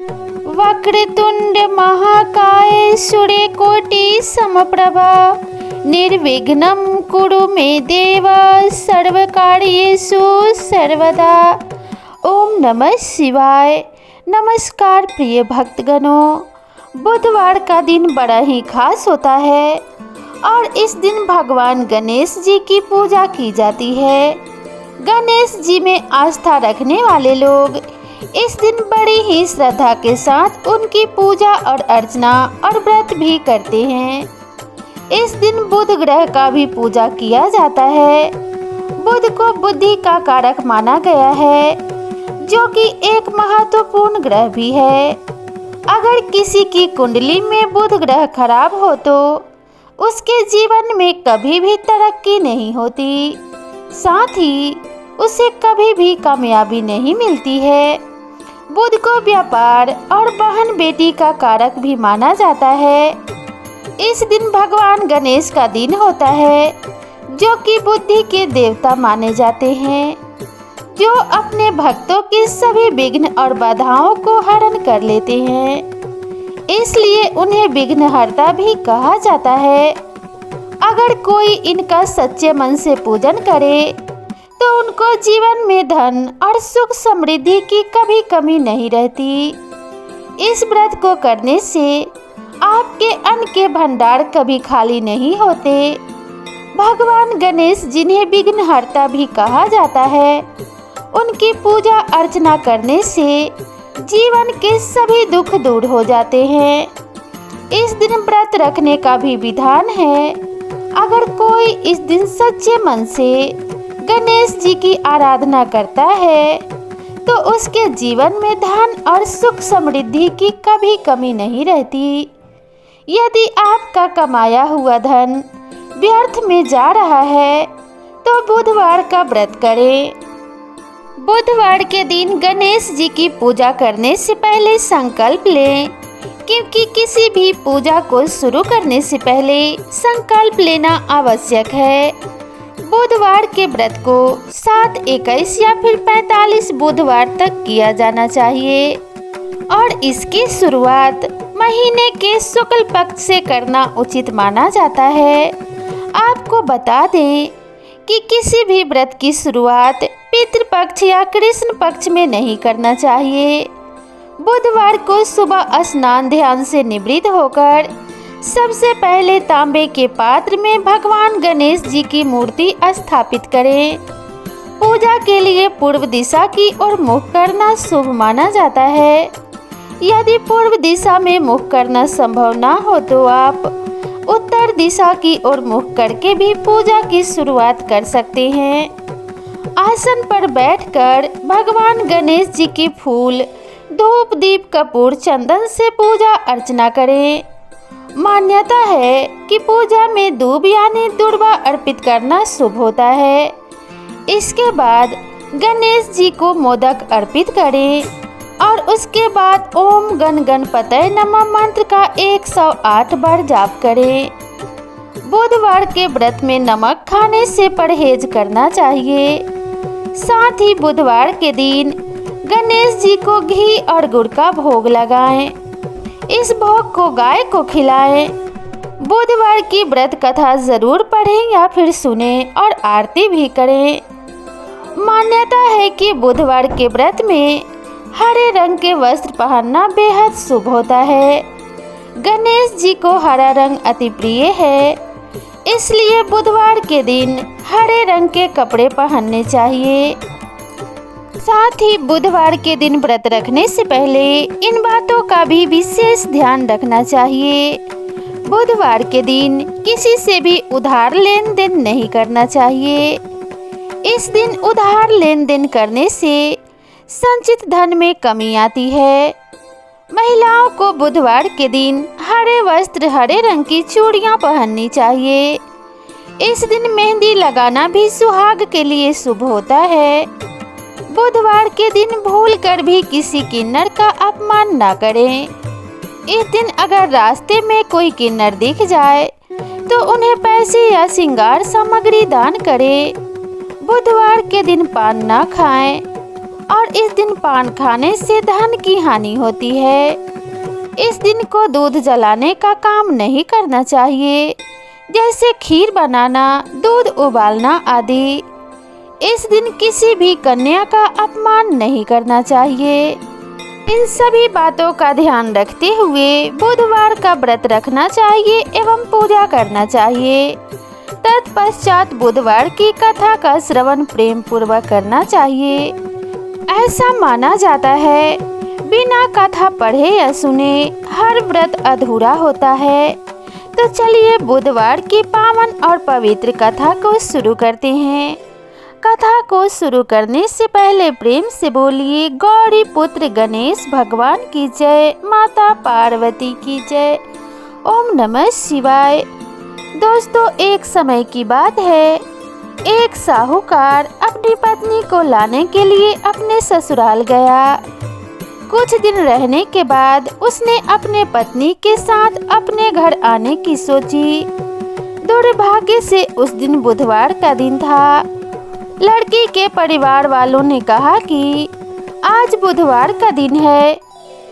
वक्रतुंड महाकाय सूर्यकोटि समप्रभा निर्विघ्नं कुरु मे देव सर्वकार्येषु सर्वदा। ओम नमः शिवाय। नमस्कार प्रिय भक्तगणों, बुधवार का दिन बड़ा ही खास होता है और इस दिन भगवान गणेश जी की पूजा की जाती है। गणेश जी में आस्था रखने वाले लोग इस दिन बड़ी ही श्रद्धा के साथ उनकी पूजा और अर्चना और व्रत भी करते हैं। इस दिन बुध ग्रह का भी पूजा किया जाता है। बुध को बुद्धि का कारक माना गया है, जो कि एक महत्वपूर्ण ग्रह भी है। अगर किसी की कुंडली में बुध ग्रह खराब हो तो उसके जीवन में कभी भी तरक्की नहीं होती, साथ ही उसे कभी भी कामयाबी नहीं मिलती है। बुध को व्यापार और बहन बेटी का कारक भी माना जाता है। इस दिन भगवान गणेश का दिन होता है, जो कि बुद्धि के देवता माने जाते हैं, जो अपने भक्तों की सभी विघ्न और बाधाओं को हरण कर लेते हैं। इसलिए उन्हें विघ्नहर्ता भी कहा जाता है। अगर कोई इनका सच्चे मन से पूजन करे तो उनको जीवन में धन और सुख समृद्धि की कभी कमी नहीं रहती। इस व्रत को करने से आपके अन्न के भंडार कभी खाली नहीं होते। भगवान गणेश, जिन्हें विघ्नहर्ता भी कहा जाता है, उनकी पूजा अर्चना करने से जीवन के सभी दुख दूर हो जाते हैं। इस दिन व्रत रखने का भी विधान है। अगर कोई इस दिन सच्चे मन से गणेश जी की आराधना करता है तो उसके जीवन में धन और सुख समृद्धि की कभी कमी नहीं रहती। यदि आपका कमाया हुआ धन व्यर्थ में जा रहा है तो बुधवार का व्रत करें। बुधवार के दिन गणेश जी की पूजा करने से पहले संकल्प लें, क्योंकि किसी भी पूजा को शुरू करने से पहले संकल्प लेना आवश्यक है। बुधवार के व्रत को 7, 21 या फिर 45 बुधवार तक किया जाना चाहिए और इसकी शुरुआत महीने के शुक्ल पक्ष से करना उचित माना जाता है। आपको बता दें कि किसी भी व्रत की शुरुआत पितृपक्ष या कृष्ण पक्ष में नहीं करना चाहिए। बुधवार को सुबह स्नान ध्यान से निवृत्त होकर सबसे पहले तांबे के पात्र में भगवान गणेश जी की मूर्ति स्थापित करें। पूजा के लिए पूर्व दिशा की ओर मुख करना शुभ माना जाता है। यदि पूर्व दिशा में मुख करना संभव ना हो तो आप उत्तर दिशा की ओर मुख करके भी पूजा की शुरुआत कर सकते हैं। आसन पर बैठकर भगवान गणेश जी की फूल, धूप, दीप, कपूर, चंदन से पूजा अर्चना करें। मान्यता है कि पूजा में दूब यानी दुर्वा अर्पित करना शुभ होता है। इसके बाद गणेश जी को मोदक अर्पित करें और उसके बाद ओम गण गणपतये नमः मंत्र का 108 बार जाप करें। बुधवार के व्रत में नमक खाने से परहेज करना चाहिए। साथ ही बुधवार के दिन गणेश जी को घी और गुड़ का भोग लगाएं। इस भोग को गाय को खिलाएं। बुधवार की व्रत कथा जरूर पढ़ें या फिर सुने और आरती भी करें। मान्यता है कि बुधवार के व्रत में हरे रंग के वस्त्र पहनना बेहद शुभ होता है। गणेश जी को हरा रंग अति प्रिय है, इसलिए बुधवार के दिन हरे रंग के कपड़े पहनने चाहिए। साथ ही बुधवार के दिन व्रत रखने से पहले इन बातों का भी विशेष ध्यान रखना चाहिए। बुधवार के दिन किसी से भी उधार लेन देन नहीं करना चाहिए। इस दिन उधार लेन देन करने से संचित धन में कमी आती है। महिलाओं को बुधवार के दिन हरे वस्त्र, हरे रंग की चूड़ियां पहननी चाहिए। इस दिन मेहंदी लगाना भी सुहाग के लिए शुभ होता है। बुधवार के दिन भूल कर भी किसी किन्नर का अपमान ना करें। इस दिन अगर रास्ते में कोई किन्नर दिख जाए तो उन्हें पैसे या श्रृंगार सामग्री दान करें। बुधवार के दिन पान ना खाएं और इस दिन पान खाने से धन की हानि होती है। इस दिन को दूध जलाने का काम नहीं करना चाहिए, जैसे खीर बनाना, दूध उबालना आदि। इस दिन किसी भी कन्या का अपमान नहीं करना चाहिए। इन सभी बातों का ध्यान रखते हुए बुधवार का व्रत रखना चाहिए एवं पूजा करना चाहिए। तत्पश्चात बुधवार की कथा का श्रवण प्रेम पूर्वक करना चाहिए। ऐसा माना जाता है, बिना कथा पढ़े या सुने हर व्रत अधूरा होता है। तो चलिए बुधवार की पावन और पवित्र कथा को शुरू करते हैं। कथा को शुरू करने से पहले प्रेम से बोलिए गौरी पुत्र गणेश भगवान की जय, माता पार्वती की जय। ओम नमः शिवाय। दोस्तों, एक समय की बात है, एक साहूकार अपनी पत्नी को लाने के लिए अपने ससुराल गया। कुछ दिन रहने के बाद उसने अपने पत्नी के साथ अपने घर आने की सोची। दुर्भाग्य से उस दिन बुधवार का दिन था। लड़की के परिवार वालों ने कहा कि आज बुधवार का दिन है,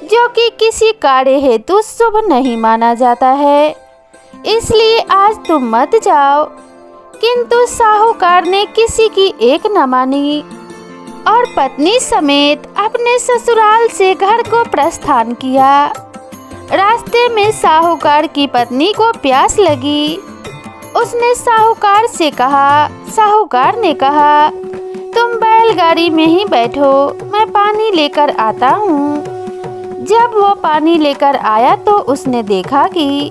जो कि किसी कार्य हेतु शुभ नहीं माना जाता है, इसलिए आज तुम मत जाओ। किंतु साहूकार ने किसी की एक न मानी और पत्नी समेत अपने ससुराल से घर को प्रस्थान किया। रास्ते में साहूकार की पत्नी को प्यास लगी। उसने साहूकार ने कहा, तुम बैलगाड़ी में ही बैठो, मैं पानी लेकर आता हूँ। जब वो पानी लेकर आया तो उसने देखा कि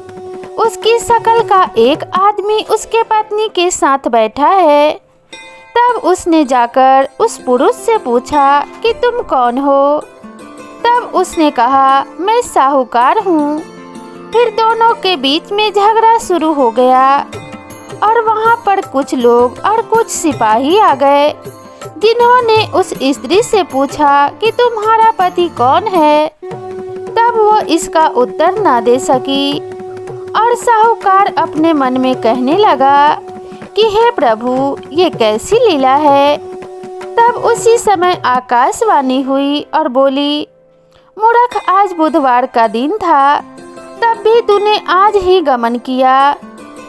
उसकी शकल का एक आदमी उसके पत्नी के साथ बैठा है। तब उसने जाकर उस पुरुष से पूछा कि तुम कौन हो? तब उसने कहा, मैं साहूकार हूँ। फिर दोनों के बीच में झगड़ा शुरू हो गया और वहाँ पर कुछ लोग और कुछ सिपाही आ गए, जिन्होंने उस स्त्री से पूछा कि तुम्हारा पति कौन है। तब वो इसका उत्तर ना दे सकी और साहूकार अपने मन में कहने लगा कि हे प्रभु, ये कैसी लीला है। तब उसी समय आकाशवाणी हुई और बोली, मूर्ख, आज बुधवार का दिन था, तब भी तूने आज ही गमन किया।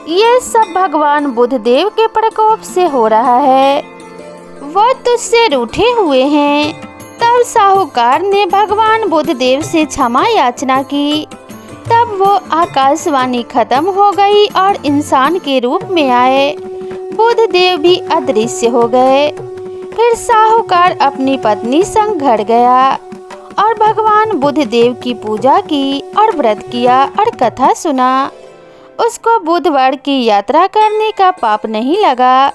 ये सब भगवान बुधदेव के प्रकोप से हो रहा है, वो तुझसे रूठे हुए हैं। तब साहूकार ने भगवान बुधदेव से क्षमा याचना की। तब वो आकाशवाणी खत्म हो गई और इंसान के रूप में आए। बुधदेव भी अदृश्य हो गए। फिर साहूकार अपनी पत्नी संग घर गया और भगवान बुधदेव की पूजा की और व्रत किया और कथा सुना। उसको बुधवार की यात्रा करने का पाप नहीं लगा।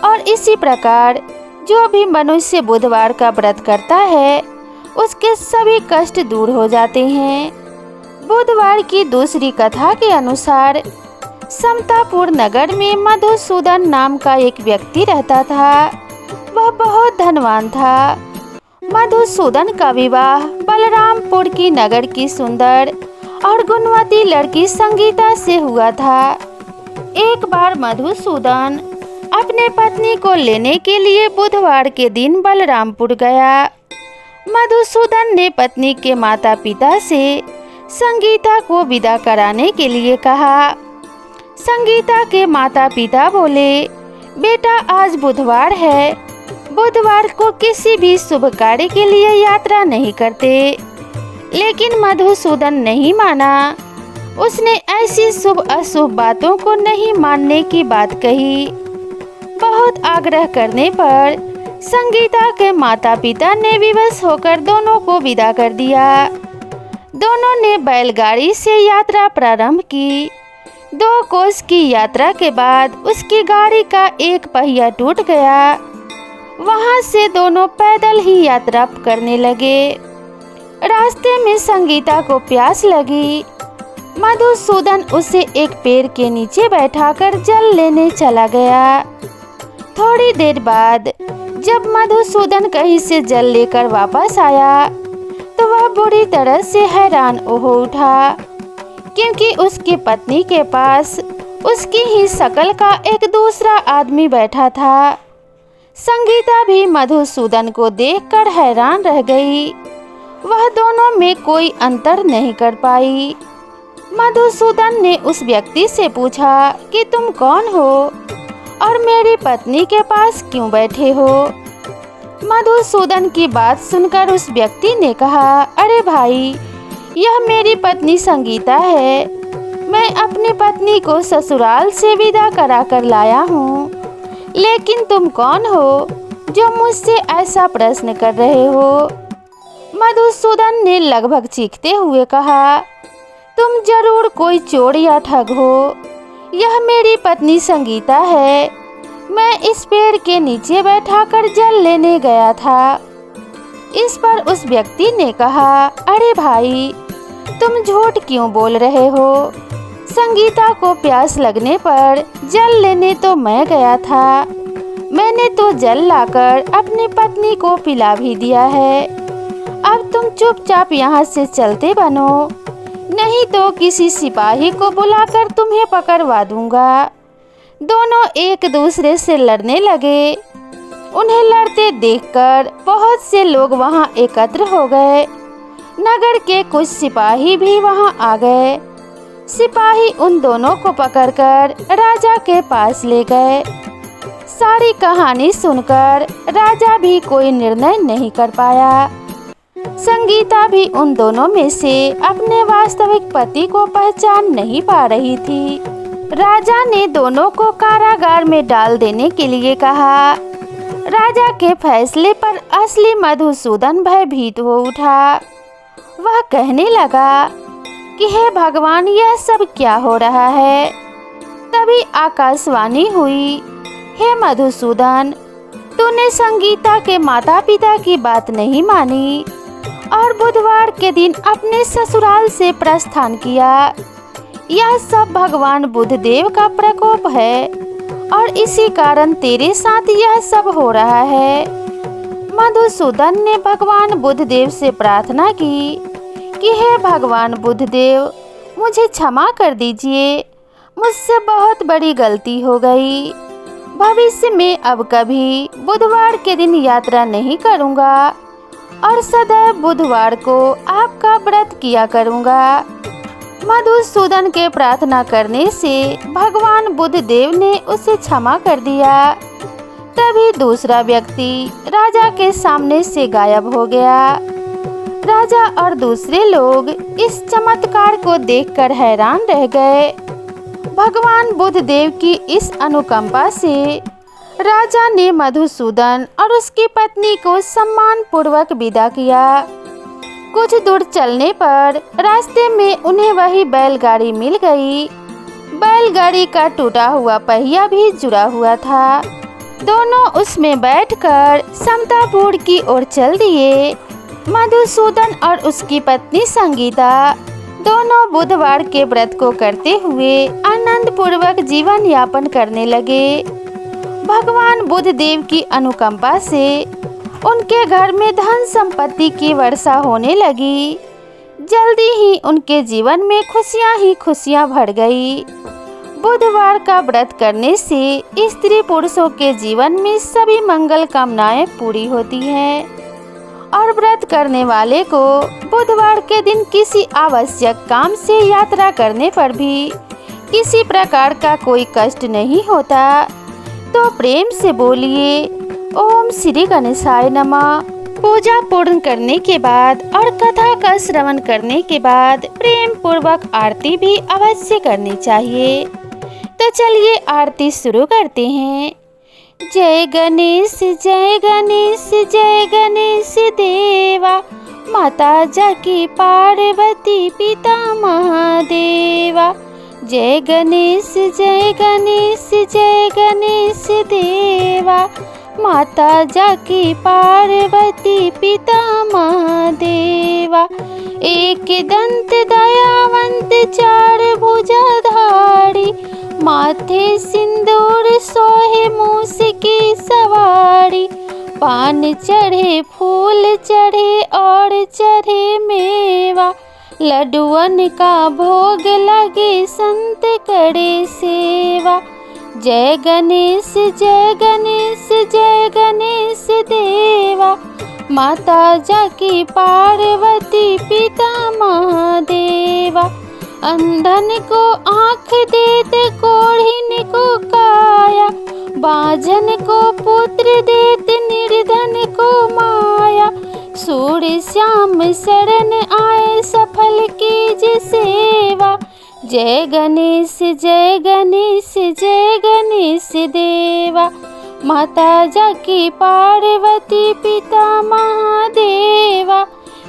और इसी प्रकार जो भी मनुष्य बुधवार का व्रत करता है, उसके सभी कष्ट दूर हो जाते हैं। बुधवार की दूसरी कथा के अनुसार समतापुर नगर में मधुसूदन नाम का एक व्यक्ति रहता था। वह बहुत धनवान था। मधुसूदन का विवाह बलरामपुर की नगर की सुंदर और गुणवती लड़की संगीता से हुआ था। एक बार मधुसूदन अपने पत्नी को लेने के लिए बुधवार के दिन बलरामपुर गया। मधुसूदन ने पत्नी के माता पिता से संगीता को विदा कराने के लिए कहा। संगीता के माता पिता बोले, बेटा, आज बुधवार है, बुधवार को किसी भी शुभ कार्य के लिए यात्रा नहीं करते। लेकिन मधुसूदन नहीं माना। उसने ऐसी शुभ अशुभ बातों को नहीं मानने की बात कही। बहुत आग्रह करने पर संगीता के माता पिता ने विवश होकर दोनों को विदा कर दिया। दोनों ने बैलगाड़ी से यात्रा प्रारंभ की। 2 कोस की यात्रा के बाद उसकी गाड़ी का एक पहिया टूट गया। वहां से दोनों पैदल ही यात्रा करने लगे। रास्ते में संगीता को प्यास लगी। मधुसूदन उसे एक पेड़ के नीचे बैठाकर जल लेने चला गया। थोड़ी देर बाद जब मधुसूदन कहीं से जल लेकर वापस आया तो वह बुरी तरह से हैरान हो उठा, क्योंकि उसकी पत्नी के पास उसकी ही शकल का एक दूसरा आदमी बैठा था। संगीता भी मधुसूदन को देखकर हैरान रह गई। वह दोनों में कोई अंतर नहीं कर पाई। मधुसूदन ने उस व्यक्ति से पूछा कि तुम कौन हो और मेरी पत्नी के पास क्यों बैठे हो। मधुसूदन की बात सुनकर उस व्यक्ति ने कहा, अरे भाई, यह मेरी पत्नी संगीता है। मैं अपनी पत्नी को ससुराल से विदा करा कर लाया हूँ। लेकिन तुम कौन हो जो मुझसे ऐसा प्रश्न कर रहे हो? मधुसूदन ने लगभग चीखते हुए कहा, तुम जरूर कोई चोर या ठग हो। यह मेरी पत्नी संगीता है। मैं इस पेड़ के नीचे बैठाकर जल लेने गया था। इस पर उस व्यक्ति ने कहा, अरे भाई, तुम झूठ क्यों बोल रहे हो? संगीता को प्यास लगने पर जल लेने तो मैं गया था। मैंने तो जल लाकर अपनी पत्नी को पिला भी दिया है। अब तुम चुपचाप यहाँ से चलते बनो, नहीं तो किसी सिपाही को बुलाकर तुम्हें पकड़वा दूंगा। दोनों एक दूसरे से लड़ने लगे। उन्हें लड़ते देखकर बहुत से लोग वहाँ एकत्र हो गए। नगर के कुछ सिपाही भी वहाँ आ गए। सिपाही उन दोनों को पकड़कर राजा के पास ले गए। सारी कहानी सुनकर राजा भी कोई निर्णय नहीं कर पाया। संगीता भी उन दोनों में से अपने वास्तविक पति को पहचान नहीं पा रही थी। राजा ने दोनों को कारागार में डाल देने के लिए कहा। राजा के फैसले पर असली मधुसूदन भयभीत हो उठा। वह कहने लगा कि हे भगवान, यह सब क्या हो रहा है? तभी आकाशवाणी हुई, हे मधुसूदन, तूने संगीता के माता पिता की बात नहीं मानी और बुधवार के दिन अपने ससुराल से प्रस्थान किया। यह सब भगवान बुद्धदेव का प्रकोप है और इसी कारण तेरे साथ यह सब हो रहा है। मधुसूदन ने भगवान बुद्धदेव से प्रार्थना की कि हे भगवान बुद्धदेव, मुझे क्षमा कर दीजिए। मुझसे बहुत बड़ी गलती हो गई। भविष्य में अब कभी बुधवार के दिन यात्रा नहीं करूँगा और सदैव बुधवार को आपका व्रत किया करूँगा। मधुसूदन के प्रार्थना करने से भगवान बुद्धदेव ने उसे क्षमा कर दिया। तभी दूसरा व्यक्ति राजा के सामने से गायब हो गया। राजा और दूसरे लोग इस चमत्कार को देखकर हैरान रह गए। भगवान बुद्धदेव की इस अनुकंपा से राजा ने मधुसूदन और उसकी पत्नी को सम्मान पूर्वक विदा किया। कुछ दूर चलने पर रास्ते में उन्हें वही बैलगाड़ी मिल गई। बैलगाड़ी का टूटा हुआ पहिया भी जुड़ा हुआ था। दोनों उसमें बैठकर समतापुर की ओर चल दिए। मधुसूदन और उसकी पत्नी संगीता दोनों बुधवार के व्रत को करते हुए आनंद पूर्वक जीवन यापन करने लगे। भगवान बुद्धदेव की अनुकंपा से उनके घर में धन संपत्ति की वर्षा होने लगी। जल्दी ही उनके जीवन में खुशियां ही खुशियां भर गई। बुधवार का व्रत करने से स्त्री पुरुषों के जीवन में सभी मंगल कामनाएं पूरी होती हैं और व्रत करने वाले को बुधवार के दिन किसी आवश्यक काम से यात्रा करने पर भी किसी प्रकार का कोई कष्ट नहीं होता। तो प्रेम से बोलिए ओम श्री गणेशाय नमः। पूजा पूर्ण करने के बाद और कथा का श्रवण करने के बाद प्रेम पूर्वक आरती भी अवश्य करनी चाहिए। तो चलिए आरती शुरू करते हैं। जय गणेश जय गणेश जय गणेश देवा, माता जाकी पार्वती पिता महादेवा। जय गणेश जय गणेश जय गणेश देवा, माता जाकी पार्वती पिता महादेवा। एक दंत दयावंत चार भुजाधारी, माथे सिंदूर सोहे मूस की सवारी। पान चढ़े फूल चढ़े और चढ़े मेवा, लड्डुअन का भोग लगे संत करे सेवा। जय गणेश जय गणेश जय गणेश देवा। माता जाकी पार्वती पिता महादेवा। अंधन को आँख देते कोढ़िन को काया। बाझन को पुत्र देते निर्धन को माया। सूर्य श्याम शरण आए सफल कीज सेवा। जय गणेश जय गणेश जय गणेश देवा। माता जाकी पार्वती पिता महादेवा।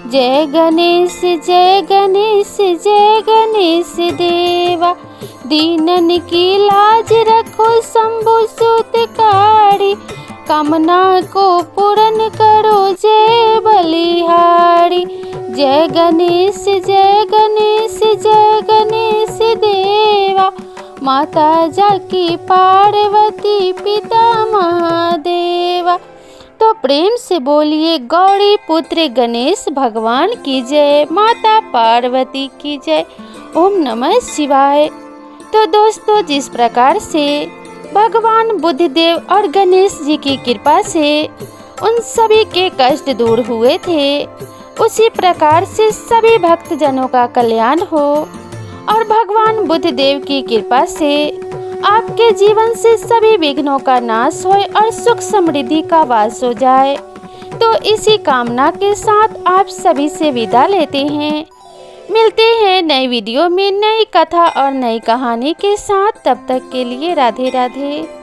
जय गणेश जय गणेश जय गणेश देवा। दीनन की लाज रखो शंभु सूतकारी। कामना को पूर्ण करो जय बलिहारी। जय गणेश जय गणेश जय गणेश देवा। माता जाकी पार्वती पिता महादेवा। तो प्रेम से बोलिए गौरी पुत्र गणेश भगवान की जय, माता पार्वती की जय। ओम नमः शिवाय। तो दोस्तों, जिस प्रकार से भगवान बुद्धदेव और गणेश जी की कृपा से उन सभी के कष्ट दूर हुए थे, उसी प्रकार से सभी भक्तजनों का कल्याण हो और भगवान बुद्धदेव की कृपा से आपके जीवन से सभी विघ्नों का नाश होए और सुख समृद्धि का वास हो जाए। तो इसी कामना के साथ आप सभी से विदा लेते हैं। मिलते हैं नई वीडियो में नई कथा और नई कहानी के साथ। तब तक के लिए राधे राधे।